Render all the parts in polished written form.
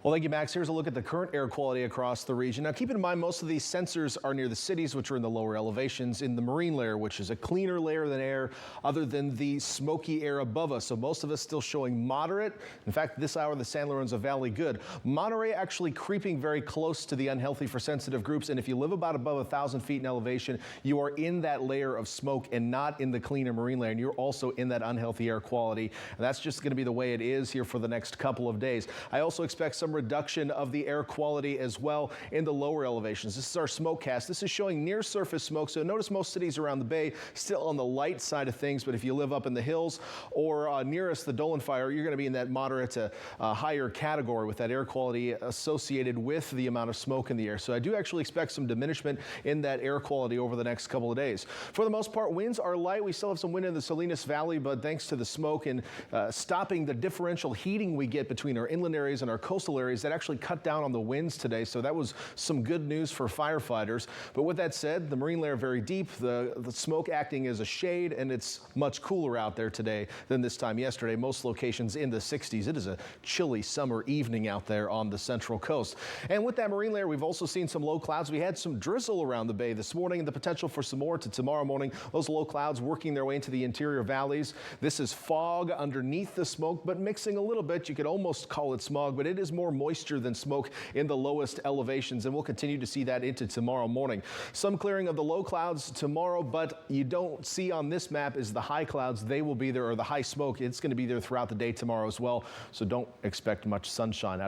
Well, thank you, Max. Here's a look at the current air quality across the region. Now, keep in mind, most of these sensors are near the cities, which are in the lower elevations, in the marine layer, which is a cleaner layer than air other than the smoky air above us. So most of us still showing moderate. In fact, this hour, the San Lorenzo Valley, good. Monterey actually creeping very close to the unhealthy for sensitive groups. And if you live about above 1,000 feet in elevation, you are in that layer of smoke and not in the cleaner marine layer. And you're also in that unhealthy air quality. And that's just going to be the way it is here for the next couple of days. I also expect some reduction of the air quality as well in the lower elevations. This is our smoke cast. This is showing near surface smoke. So notice most cities around the bay still on the light side of things. But if you live up in the hills or nearest the Dolan fire, you're going to be in that moderate to higher category with that air quality associated with the amount of smoke in the air. So I do actually expect some diminishment in that air quality over the next couple of days. For the most part, winds are light. We still have some wind in the Salinas Valley, but thanks to the smoke and stopping the differential heating we get between our inland areas and our coastal areas, that actually cut down on the winds today. So that was some good news for firefighters. But with that said, the marine layer very deep, the smoke acting as a shade, and it's much cooler out there today than this time yesterday. Most locations in the 60s. It is a chilly summer evening out there on the central coast. And with that marine layer, we've also seen some low clouds. We had some drizzle around the bay this morning and the potential for some more to tomorrow morning. Those low clouds working their way into the interior valleys. This is fog underneath the smoke, but mixing a little bit. You could almost call it smog, but it is more moisture than smoke in the lowest elevations, and we'll continue to see that into tomorrow morning. Some clearing of the low clouds tomorrow, but you don't see on this map is the high clouds. They will be there, or the high smoke. It's going to be there throughout the day tomorrow as well, so don't expect much sunshine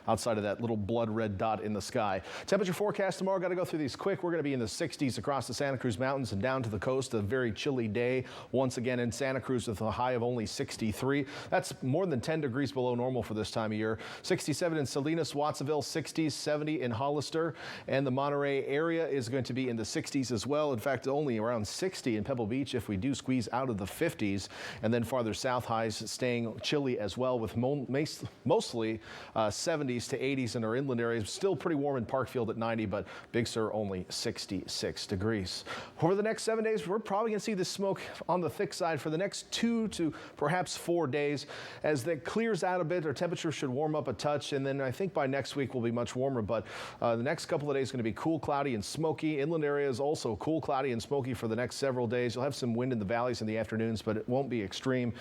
outside of that little blood red dot in the sky. Temperature forecast tomorrow, got to go through these quick. We're going to be in the 60s across the Santa Cruz Mountains and down to the coast. A very chilly day once again in Santa Cruz with a high of only 63. That's more than 10 degrees below normal for this time of year. 67 in Salinas, Watsonville, 60s, 70 in Hollister, and the Monterey area is going to be in the 60s as well. In fact, only around 60 in Pebble Beach if we do squeeze out of the 50s. And then farther south, highs staying chilly as well with mostly 70s to 80s in our inland areas. Still pretty warm in Parkfield at 90, but Big Sur only 66 degrees. Over the next 7 days, we're probably going to see this smoke on the thick side for the next 2 to perhaps 4 days. As that clears out a bit, our temperature should warm up a touch, and then I think by next week will be much warmer, but the next couple of days is going to be cool, cloudy, and smoky. Inland areas also cool, cloudy, and smoky for the next several days. You'll have some wind in the valleys in the afternoons, but it won't be extreme.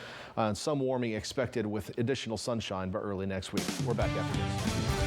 Some warming expected with additional sunshine by early next week. We're back after this.